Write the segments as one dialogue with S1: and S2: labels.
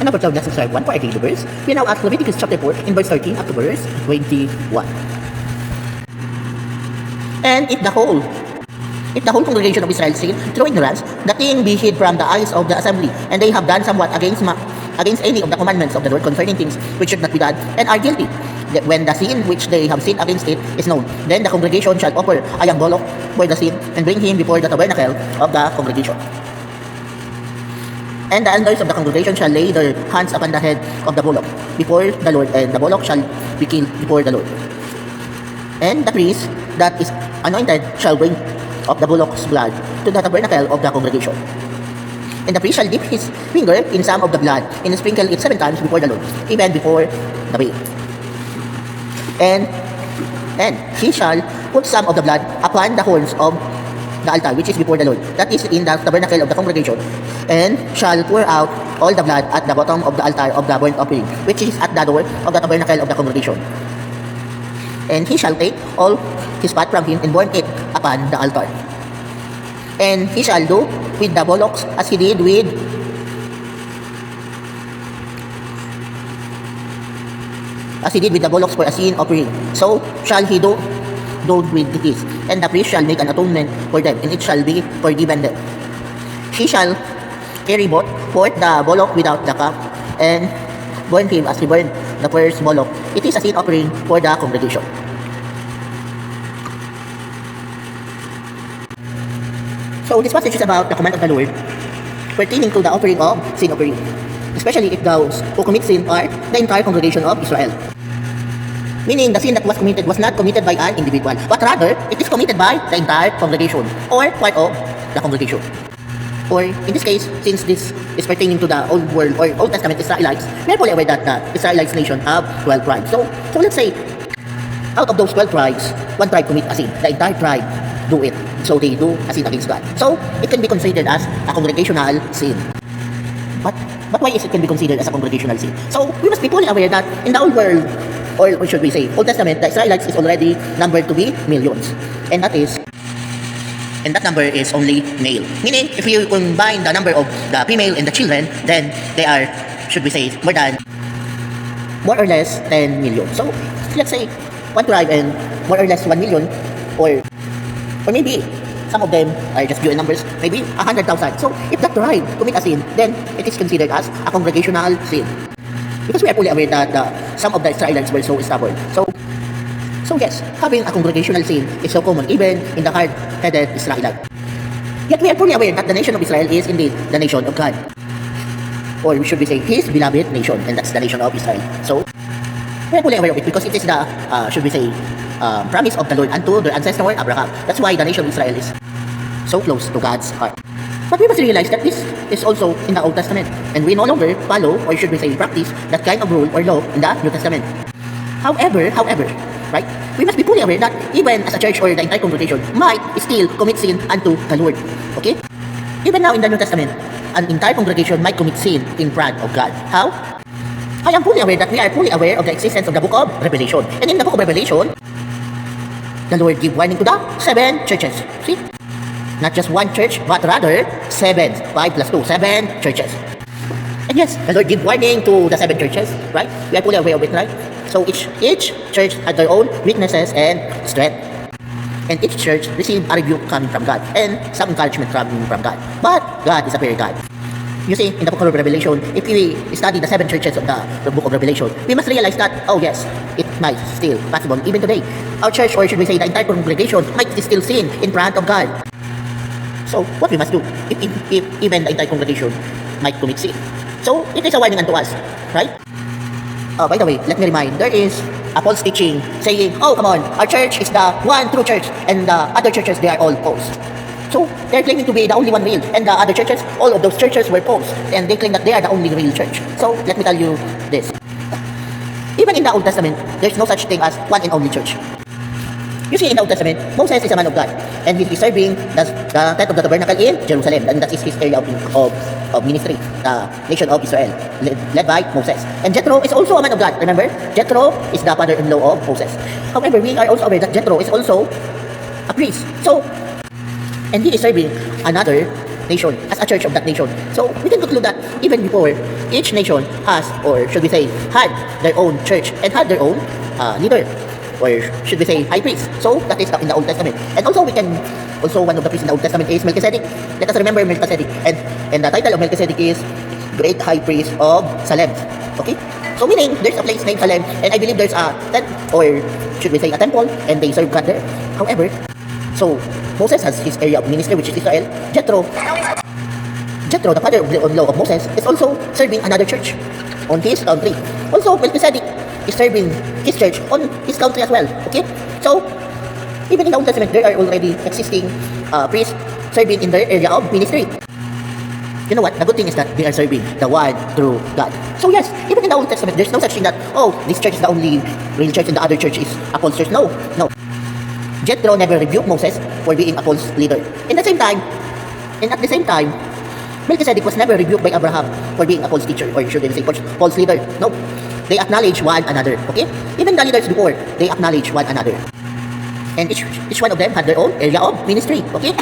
S1: And number 12, let's observe 1 for our daily verse. We now ask Leviticus chapter 4 in verse 13 up to verse 21. And if the whole congregation of Israel sin through ignorance, the thing be hid from the eyes of the assembly, and they have done somewhat against any of the commandments of the Lord concerning things which should not be done, and are guilty. When the sin which they have sinned against it is known, then the congregation shall offer a young bullock for the sin, and bring him before the tabernacle of the congregation. And the elders of the congregation shall lay their hands upon the head of the bullock before the Lord, and the bullock shall be killed before the Lord. And the priest that is anointed shall bring of the bullock's blood to the tabernacle of the congregation. And the priest shall dip his finger in some of the blood, and sprinkle it 7 times before the Lord, even before the veil. And he shall put some of the blood upon the horns of the altar which is before the Lord, that is in the tabernacle of the congregation, and shall pour out all the blood at the bottom of the altar of the burnt offering, which is at the door of the tabernacle of the congregation. And he shall take all his fat from him and burn it upon the altar. And he shall do with the bullocks as he did with the bullocks for a sin offering. So shall he do with this. And the priest shall make an atonement for them, and it shall be forgiven them. He shall carry forth the bullock without the cup, and burn him as he burned the first bullock. It is a sin offering for the congregation. So this passage is about the command of the Lord pertaining to the offering of sin offering, especially if those who commit sin are the entire congregation of Israel. Meaning the sin that was committed was not committed by an individual, but rather it is committed by the entire congregation or part of the congregation. Or in this case, since this is pertaining to the Old World or Old Testament Israelites, we are fully aware that the Israelites nation have 12 tribes. So let's say, out of those 12 tribes, one tribe commit a sin. The entire tribe do it. So they do a sin against God. So it can be considered as a congregational sin. But why is it can be considered as a congregational sin? So we must be fully aware that in the Old World, or should we say, Old Testament, the Israelites is already numbered to be millions. And that number is only male. Meaning, if you combine the number of the female and the children, then they are, should we say, more or less 10 million. So, let's say, one tribe and more or less 1 million, or maybe some of them are just few in numbers, maybe 100,000. So, if that tribe commit a sin, then it is considered as a congregational sin. Because we are fully aware that some of the Israelites were so stubborn. So yes, having a congregational sin is so common even in the hard-headed Israelite. Yet we are fully aware that the nation of Israel is indeed the nation of God. Or should we say, His beloved nation, and that's the nation of Israel. So we are fully aware of it because it is the, should we say, promise of the Lord unto their ancestor Abraham. That's why the nation of Israel is so close to God's heart. But we must realize that this is also in the Old Testament, and we no longer follow, or should we say practice, that kind of rule or law in the New Testament. However, right, we must be fully aware that even as a church or the entire congregation might still commit sin unto the Lord. Okay? Even now in the New Testament, an entire congregation might commit sin in front of God. How? I am fully aware that we are fully aware of the existence of the book of Revelation. And in the book of Revelation, the Lord give warning to the 7 churches. See? Not just one church, but rather 7. 5 plus 2, 7 churches. And yes, the Lord give warning to the 7 churches, right? We are fully aware of it, right? So each church had their own weaknesses and strength. And each church received a rebuke coming from God and some encouragement coming from God. But God is a fair God. You see, in the book of Revelation, if we study the 7 churches of the book of Revelation, we must realize that, oh yes, it might still possible even today. Our church, or should we say the entire congregation, might still sin in front of God. So what we must do if even the entire congregation might commit sin? So it is a warning unto us, right? By the way, let me remind, there is a false teaching saying, oh come on, our church is the one true church and the other churches, they are all false. So they're claiming to be the only one real, and the other churches, all of those churches were false, and they claim that they are the only real church. So let me tell you this. Even in the Old Testament, there's no such thing as one and only church. You see, in the Old Testament, Moses is a man of God, and he is serving the tent of the tabernacle in Jerusalem, and that is his area of ministry, the nation of Israel, led by Moses. And Jethro is also a man of God. Remember, Jethro is the father-in-law of Moses. However, we are also aware that Jethro is also a priest. So, and he is serving another nation as a church of that nation. So we can conclude that even before, each nation has, or should we say, had their own church and had their own leader, or should we say high priest. So that is in the Old Testament. And also one of the priests in the Old Testament is Melchizedek. Let us remember Melchizedek. And the title of Melchizedek is Great High Priest of Salem. Okay? So meaning, there's a place named Salem, and I believe there's a tent, or should we say a temple, and they serve God there. However, so Moses has his area of ministry, which is Israel. Jethro, the father-in-law of Moses, is also serving another church on his country. Also, Melchizedek is serving his church on his country as well. Okay? So, even in the Old Testament, there are already existing priests serving in their area of ministry. You know what? The good thing is that they are serving the one true God. So yes, even in the Old Testament, there's no such thing that, oh, this church is the only real church and the other church is a false church. No. Jethro never rebuked Moses for being a false leader. At the same time, Melchizedek was never rebuked by Abraham for being a false teacher, or should I say false leader. No. They acknowledge one another. Okay? Even the leaders before, they acknowledge one another. And each one of them had their own area of ministry. Okay?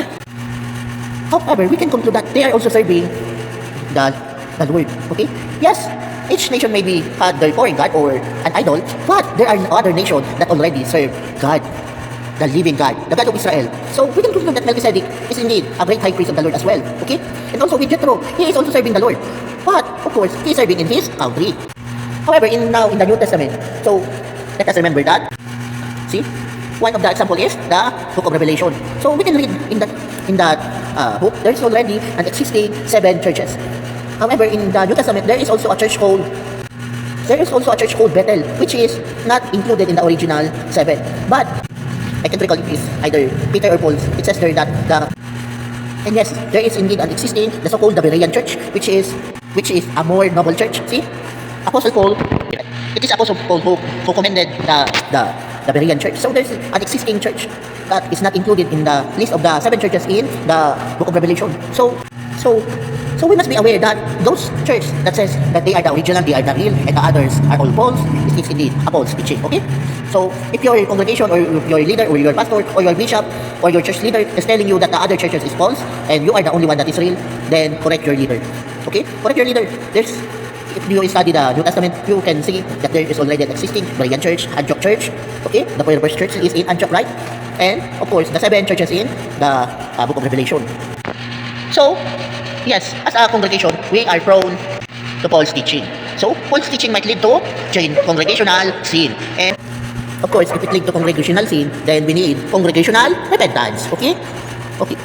S1: However, we can conclude that they are also serving the Lord. Okay? Yes, each nation maybe had their foreign god or an idol, but there are other nations that already serve God, the living God, the God of Israel. So we can conclude that Melchizedek is indeed a great high priest of the Lord as well. Okay? And also with Jethro, he is also serving the Lord. But, of course, he is serving in his country. However, in the New Testament, so let us remember that. See? One of the example is the book of Revelation. So we can read in that book, there is already an existing 7 churches. However, in the New Testament, there is also a church called Bethel, which is not included in the original 7. But I can't recall if it's either Peter or Paul's. It says there that and yes, there is indeed an existing, the so-called the Berean church, which is a more noble church. See, Apostle Paul, it is Apostle Paul who commended the Berean church. So there's an existing church that is not included in the list of the 7 churches in the book of Revelation. So we must be aware that those churches that says that they are the original, they are the real, and the others are all false, is indeed a false teaching. Okay? So if your congregation or your leader or your pastor or your bishop or your church leader is telling you that the other churches is false and you are the only one that is real, then correct your leader. Okay? Correct your leader. If you study the New Testament, you can see that there is already an existing Berean church, Antioch church. Okay? The first church is in Antioch, right? And of course, the 7 churches in the book of Revelation. So, yes, as a congregation, we are prone to false teaching. So, false teaching might lead to congregational sin. And of course, if it leads to congregational sin, then we need congregational repentance. Okay? Okay.